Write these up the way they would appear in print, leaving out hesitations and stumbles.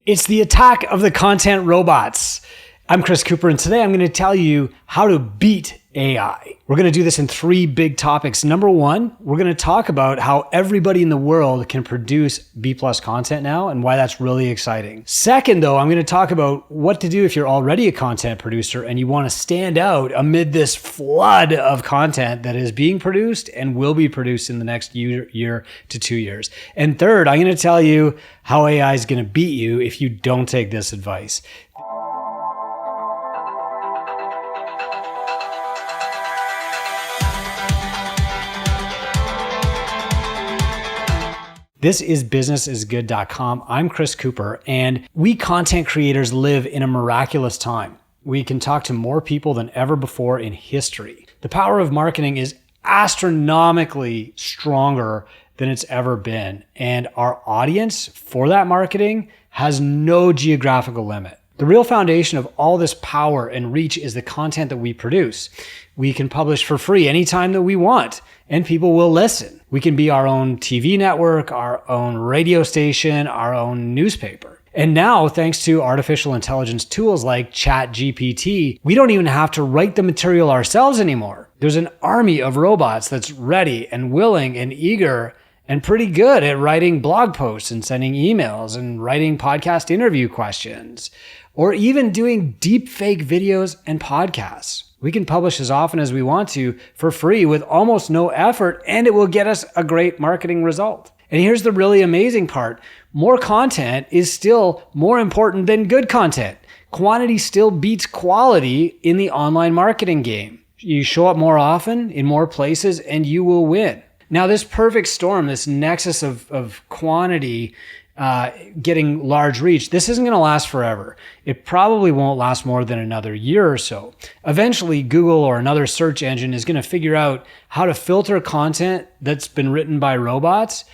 It's the attack of the content robots. I'm Chris Cooper, and today I'm going to tell you how to beat AI. We're going to do this in three big topics. Number one, we're going to talk about how everybody in the world can produce B+ content now and why that's really exciting. Second, though, I'm going to talk about what to do if you're already a content producer and you want to stand out amid this flood of content that is being produced and will be produced in the next year to 2 years. And third, I'm going to tell you how AI is going to beat you if you don't take this advice. This is businessisgood.com. I'm Chris Cooper, and we content creators live in a miraculous time. We can talk to more people than ever before in history. The power of marketing is astronomically stronger than it's ever been, and our audience for that marketing has no geographical limit. The real foundation of all this power and reach is the content that we produce. We can publish for free anytime that we want, and people will listen. We can be our own TV network, our own radio station, our own newspaper. And now, thanks to artificial intelligence tools like ChatGPT, we don't even have to write the material ourselves anymore. There's an army of robots that's ready and willing and eager and pretty good at writing blog posts and sending emails and writing podcast interview questions, or even doing deep fake videos and podcasts. We can publish as often as we want to for free with almost no effort, and it will get us a great marketing result. And here's the really amazing part. More content is still more important than good content. Quantity still beats quality in the online marketing game. You show up more often in more places and you will win. Now, this perfect storm, this nexus of quantity getting large reach, this isn't going to last forever. It probably won't last more than another year or so. Eventually, Google or another search engine is going to figure out how to filter content that's been written by robots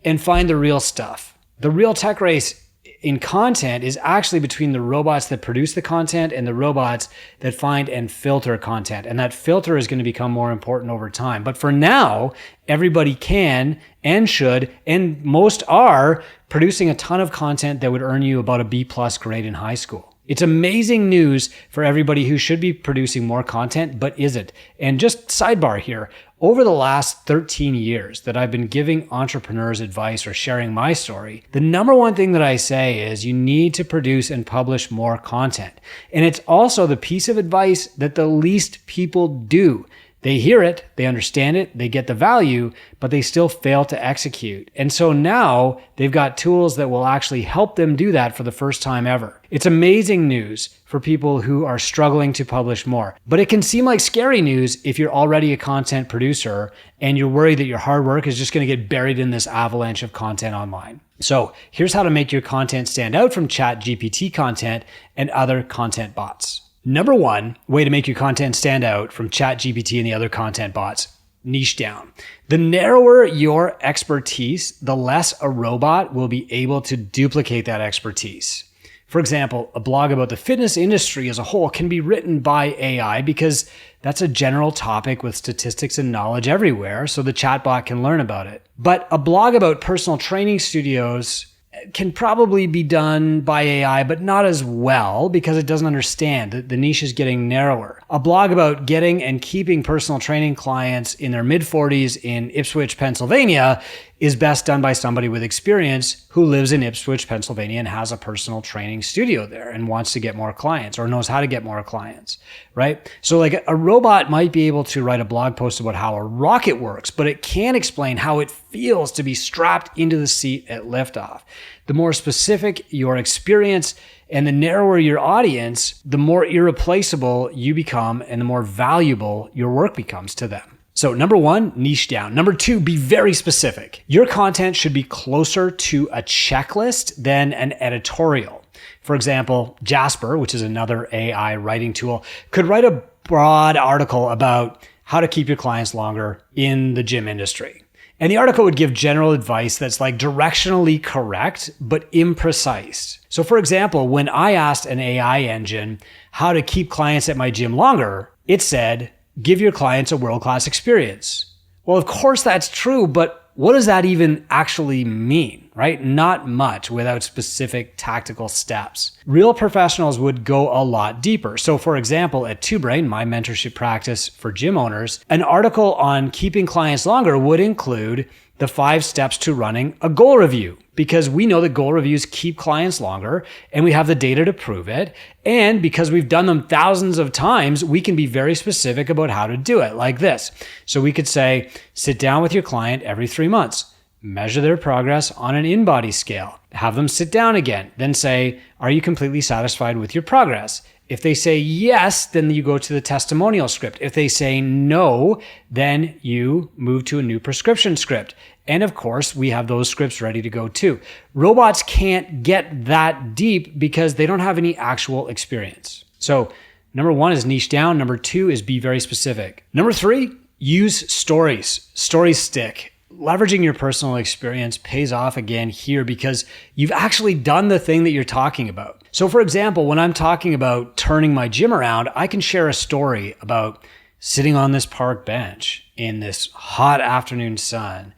and find the real stuff. The real tech race in content is actually between the robots that produce the content and the robots that find and filter content. And that filter is going to become more important over time. But for now, everybody can and should, and most are, producing a ton of content that would earn you about a B+ grade in high school. It's amazing news for everybody who should be producing more content, but isn't. And just sidebar here, over the last 13 years that I've been giving entrepreneurs advice or sharing my story, the number one thing that I say is you need to produce and publish more content. And it's also the piece of advice that the least people do. They hear it, they understand it, they get the value, but they still fail to execute. And so now they've got tools that will actually help them do that for the first time ever. It's amazing news for people who are struggling to publish more. But it can seem like scary news if you're already a content producer and you're worried that your hard work is just going to get buried in this avalanche of content online. So here's how to make your content stand out from ChatGPT content and other content bots. Number one way to make your content stand out from ChatGPT and the other content bots, niche down. The narrower your expertise, the less a robot will be able to duplicate that expertise. For example, a blog about the fitness industry as a whole can be written by AI because that's a general topic with statistics and knowledge everywhere, so the chatbot can learn about it. But a blog about personal training studios can probably be done by AI, but not as well because it doesn't understand. The niche is getting narrower. A blog about getting and keeping personal training clients in their mid-40s in Ipswich, Pennsylvania is best done by somebody with experience who lives in Ipswich, Pennsylvania and has a personal training studio there and wants to get more clients or knows how to get more clients, right? So like a robot might be able to write a blog post about how a rocket works, but it can't explain how it feels to be strapped into the seat at liftoff. The more specific your experience and the narrower your audience, the more irreplaceable you become and the more valuable your work becomes to them. So number one, niche down. Number two, be very specific. Your content should be closer to a checklist than an editorial. For example, Jasper, which is another AI writing tool, could write a broad article about how to keep your clients longer in the gym industry. And the article would give general advice that's like directionally correct, but imprecise. So for example, when I asked an AI engine how to keep clients at my gym longer, it said, give your clients a world-class experience. Well, of course that's true, but what does that even actually mean? right? Not much without specific tactical steps. Real professionals would go a lot deeper. So for example, at Two Brain, my mentorship practice for gym owners, an article on keeping clients longer would include the 5 steps to running a goal review, because we know that goal reviews keep clients longer and we have the data to prove it. And because we've done them thousands of times, we can be very specific about how to do it, like this. So we could say, sit down with your client every 3 months, measure their progress on an in-body scale, have them sit down again, then say, are you completely satisfied with your progress? If they say yes, then you go to the testimonial script. If they say no, then you move to a new prescription script. And of course, we have those scripts ready to go too. Robots can't get that deep because they don't have any actual experience. So number 1 is niche down. Number 2 is be very specific. Number 3, use stories. Stories stick. Leveraging your personal experience pays off again here because you've actually done the thing that you're talking about. So for example, when I'm talking about turning my gym around, I can share a story about sitting on this park bench in this hot afternoon sun,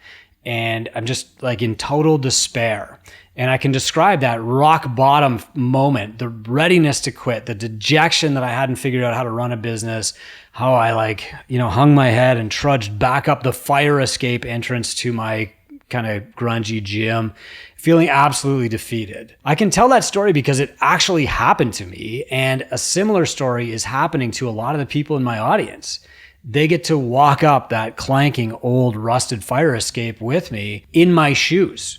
and I'm just like in total despair. And I can describe that rock bottom moment, the readiness to quit, the dejection that I hadn't figured out how to run a business, how I hung my head and trudged back up the fire escape entrance to my kind of grungy gym, feeling absolutely defeated. I can tell that story because it actually happened to me, and a similar story is happening to a lot of the people in my audience. They get to walk up that clanking old rusted fire escape with me in my shoes.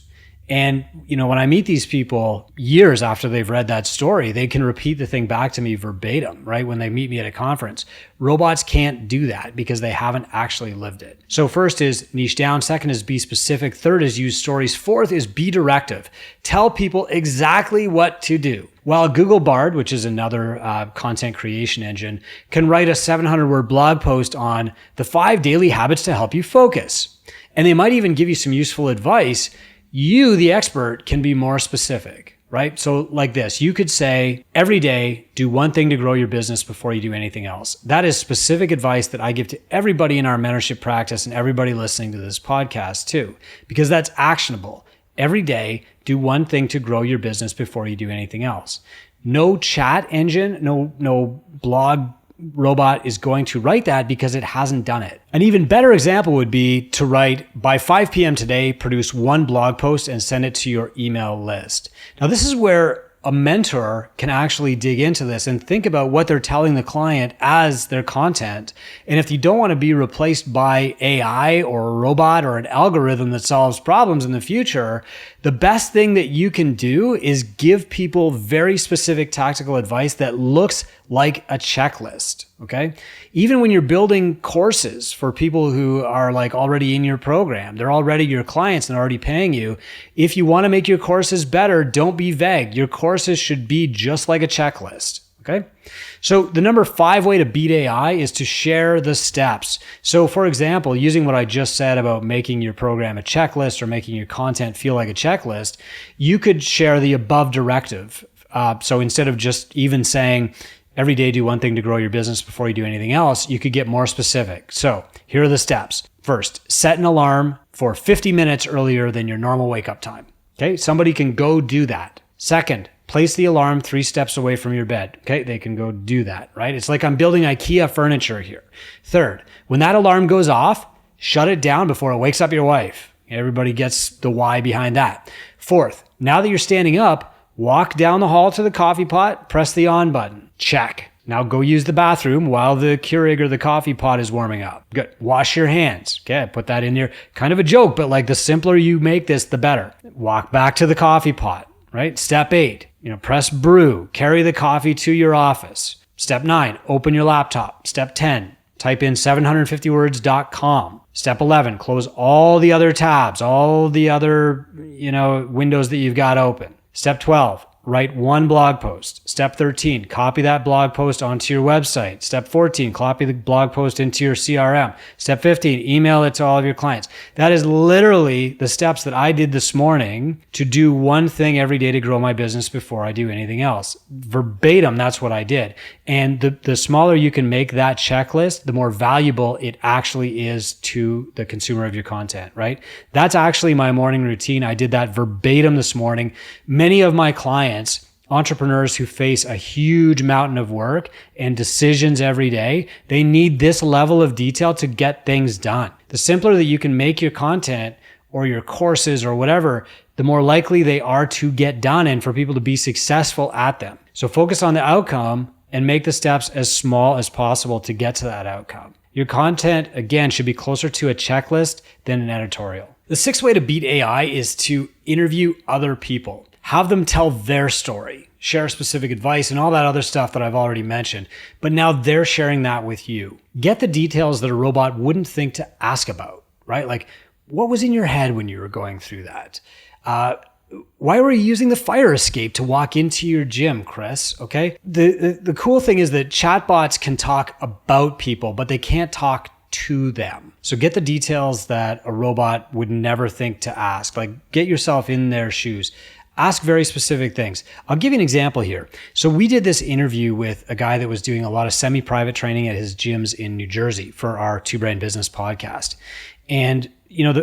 And, when I meet these people years after they've read that story, they can repeat the thing back to me verbatim, right? When they meet me at a conference. Robots can't do that because they haven't actually lived it. So first is niche down. Second is be specific. Third is use stories. Fourth is be directive. Tell people exactly what to do. While Google Bard, which is another content creation engine, can write a 700-word blog post on the 5 daily habits to help you focus. And they might even give you some useful advice. You, the expert, can be more specific, right? So like this, you could say, every day, do one thing to grow your business before you do anything else. That is specific advice that I give to everybody in our mentorship practice and everybody listening to this podcast too, because that's actionable. Every day, do one thing to grow your business before you do anything else. No chat engine, no blog robot is going to write that because it hasn't done it. An even better example would be to write, by 5 p.m. today, produce 1 blog post and send it to your email list. Now, this is where a mentor can actually dig into this and think about what they're telling the client as their content. And if you don't want to be replaced by AI or a robot or an algorithm that solves problems in the future, the best thing that you can do is give people very specific tactical advice that looks like a checklist. Okay. Even when you're building courses for people who are like already in your program, they're already your clients and already paying you. If you want to make your courses better, don't be vague. Your courses should be just like a checklist. Okay. So the number 5 way to beat AI is to share the steps. So for example, using what I just said about making your program a checklist or making your content feel like a checklist, you could share the above directive. So instead of just even saying, every day do one thing to grow your business before you do anything else, you could get more specific. So here are the steps. First, set an alarm for 50 minutes earlier than your normal wake-up time. Okay, somebody can go do that. Second, place the alarm 3 steps away from your bed. Okay, they can go do that, right? It's like I'm building IKEA furniture here. Third, when that alarm goes off, shut it down before it wakes up your wife. Everybody gets the why behind that. Fourth, now that you're standing up, walk down the hall to the coffee pot, press the on button. Check. Now go use the bathroom while the Keurig or the coffee pot is warming up. Good. Wash your hands. Okay, I put that in there. Kind of a joke, but like the simpler you make this, the better. Walk back to the coffee pot, right? Step 8, press brew. Carry the coffee to your office. Step 9, open your laptop. Step 10, type in 750words.com. Step 11, close all the other tabs, all the other, windows that you've got open. Step 12, write one blog post. Step 13, copy that blog post onto your website. Step 14, copy the blog post into your CRM. Step 15, email it to all of your clients. That is literally the steps that I did this morning to do one thing every day to grow my business before I do anything else. Verbatim, that's what I did. And the smaller you can make that checklist, the more valuable it actually is to the consumer of your content, right? That's actually my morning routine. I did that verbatim this morning. Many of my clients, entrepreneurs who face a huge mountain of work and decisions every day, they need this level of detail to get things done. The simpler that you can make your content or your courses or whatever, the more likely they are to get done and for people to be successful at them. So focus on the outcome and make the steps as small as possible to get to that outcome. Your content, again, should be closer to a checklist than an editorial. The sixth way to beat AI is to interview other people. Have them tell their story, share specific advice and all that other stuff that I've already mentioned. But now they're sharing that with you. Get the details that a robot wouldn't think to ask about, right? Like, what was in your head when you were going through that? Why were you using the fire escape to walk into your gym, Chris? Okay. The cool thing is that chatbots can talk about people, but they can't talk to them. So get the details that a robot would never think to ask. Like, get yourself in their shoes. Ask very specific things. I'll give you an example here. So we did this interview with a guy that was doing a lot of semi-private training at his gyms in New Jersey for our Two Brain Business podcast. And,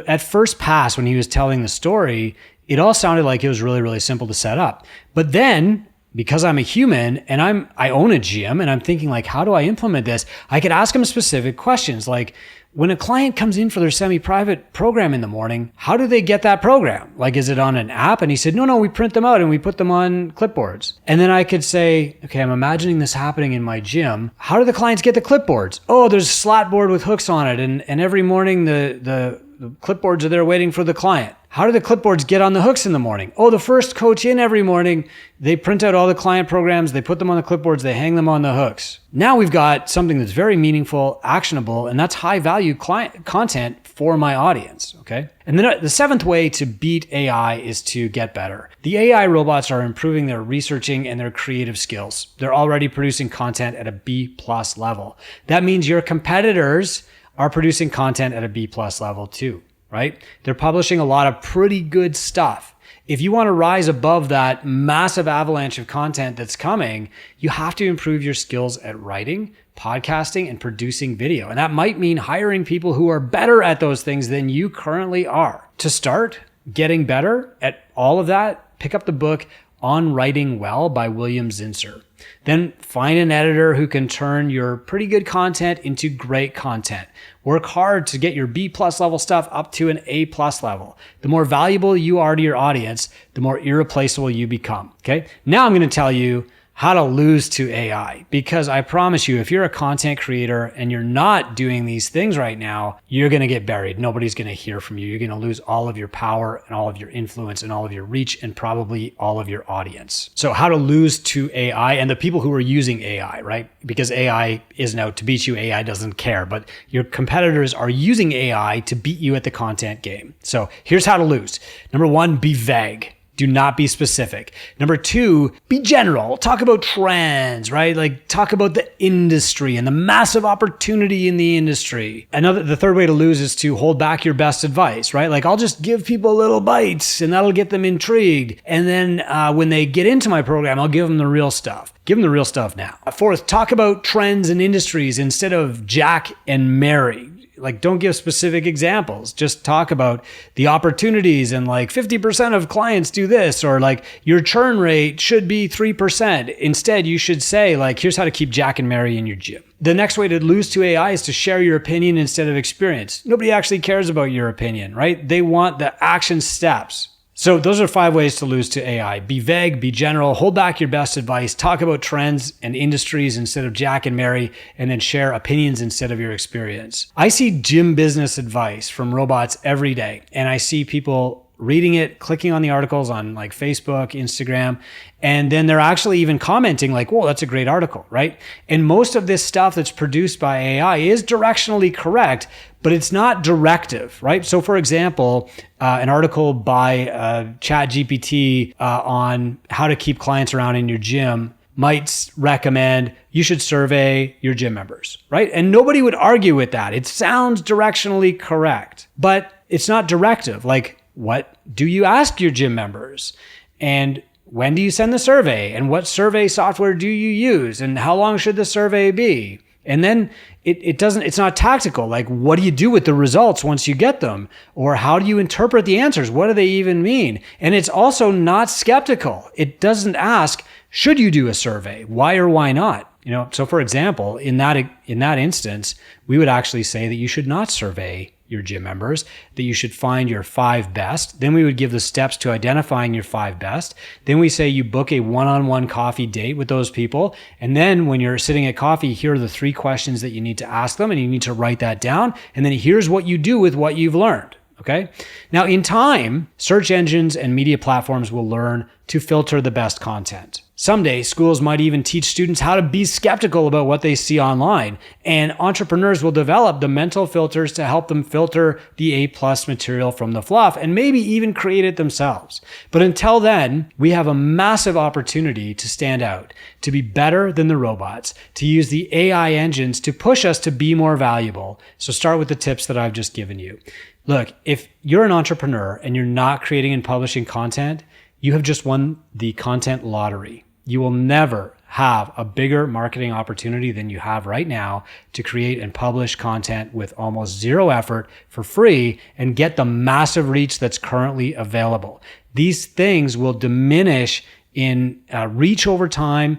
at first pass, when he was telling the story, it all sounded like it was really, really simple to set up. But then, because I'm a human and I own a gym and I'm thinking like, how do I implement this? I could ask him specific questions like, when a client comes in for their semi-private program in the morning, how do they get that program? Like, is it on an app? And he said, no, we print them out and we put them on clipboards. And then I could say, okay, I'm imagining this happening in my gym. How do the clients get the clipboards? Oh, there's a slat board with hooks on it. And every morning the clipboards are there waiting for the client. How do the clipboards get on the hooks in the morning? Oh, the first coach in every morning, they print out all the client programs, they put them on the clipboards, they hang them on the hooks. Now we've got something that's very meaningful, actionable, and that's high value client content for my audience, okay? And then the seventh way to beat AI is to get better. The AI robots are improving their researching and their creative skills. They're already producing content at a B+ level. That means your competitors are producing content at a B+ level too. Right? They're publishing a lot of pretty good stuff. If you want to rise above that massive avalanche of content that's coming, you have to improve your skills at writing, podcasting, and producing video. And that might mean hiring people who are better at those things than you currently are. To start getting better at all of that, pick up the book On Writing Well by William Zinsser. Then find an editor who can turn your pretty good content into great content. Work hard to get your B+ level stuff up to an A+ level. The more valuable you are to your audience, the more irreplaceable you become. Okay. Now I'm going to tell you how to lose to AI, because I promise you, if you're a content creator and you're not doing these things right now, you're going to get buried. Nobody's going to hear from you. You're going to lose all of your power and all of your influence and all of your reach and probably all of your audience. So how to lose to AI and the people who are using AI, right? Because AI isn't out to beat you. AI doesn't care, but your competitors are using AI to beat you at the content game. So here's how to lose. Number one, be vague. Do not be specific. Number two, be general. Talk about trends, right? Like talk about the industry and the massive opportunity in the industry. The third way to lose is to hold back your best advice, right? Like I'll just give people little bites and that'll get them intrigued. And then when they get into my program, I'll give them the real stuff. Give them the real stuff now. Fourth, talk about trends and industries instead of Jack and Mary. Like, don't give specific examples. Just talk about the opportunities and like 50% of clients do this, or like your churn rate should be 3%. Instead, you should say like, here's how to keep Jack and Mary in your gym. The next way to lose to AI is to share your opinion instead of experience. Nobody actually cares about your opinion, right? They want the action steps. So those are 5 ways to lose to AI. Be vague, be general, hold back your best advice, talk about trends and industries instead of Jack and Mary, and then share opinions instead of your experience. I see gym business advice from robots every day, and I see people reading it, clicking on the articles on like Facebook, Instagram, and then they're actually even commenting like, whoa, that's a great article, right? And most of this stuff that's produced by AI is directionally correct, but it's not directive, right? So for example, an article by ChatGPT on how to keep clients around in your gym might recommend you should survey your gym members, right? And nobody would argue with that. It sounds directionally correct, but it's not directive. Like, what do you ask your gym members? And when do you send the survey? And what survey software do you use? And how long should the survey be? And then it's not tactical. Like, what do you do with the results once you get them? Or how do you interpret the answers? What do they even mean? And it's also not skeptical. It doesn't ask, should you do a survey? Why or why not? So for example, in that instance, we would actually say that you should not survey your gym members, that you should find your 5 best. Then we would give the steps to identifying your 5 best. Then we say you book a one-on-one coffee date with those people. And then when you're sitting at coffee, here are the 3 questions that you need to ask them, and you need to write that down. And then here's what you do with what you've learned. Okay. Now, in time, search engines and media platforms will learn to filter the best content. Someday, schools might even teach students how to be skeptical about what they see online, and entrepreneurs will develop the mental filters to help them filter the A+ material from the fluff and maybe even create it themselves. But until then, we have a massive opportunity to stand out, to be better than the robots, to use the AI engines to push us to be more valuable. So start with the tips that I've just given you. Look, if you're an entrepreneur and you're not creating and publishing content, you have just won the content lottery. You will never have a bigger marketing opportunity than you have right now to create and publish content with almost zero effort for free and get the massive reach that's currently available. These things will diminish in reach over time.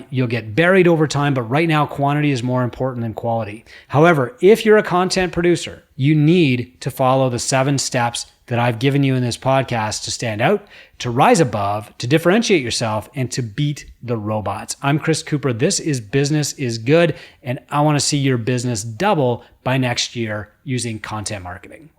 You'll get buried over time, but right now quantity is more important than quality. However, if you're a content producer, you need to follow the 7 steps that I've given you in this podcast to stand out, to rise above, to differentiate yourself, and to beat the robots. I'm Chris Cooper. This is Business is Good, and I want to see your business double by next year using content marketing.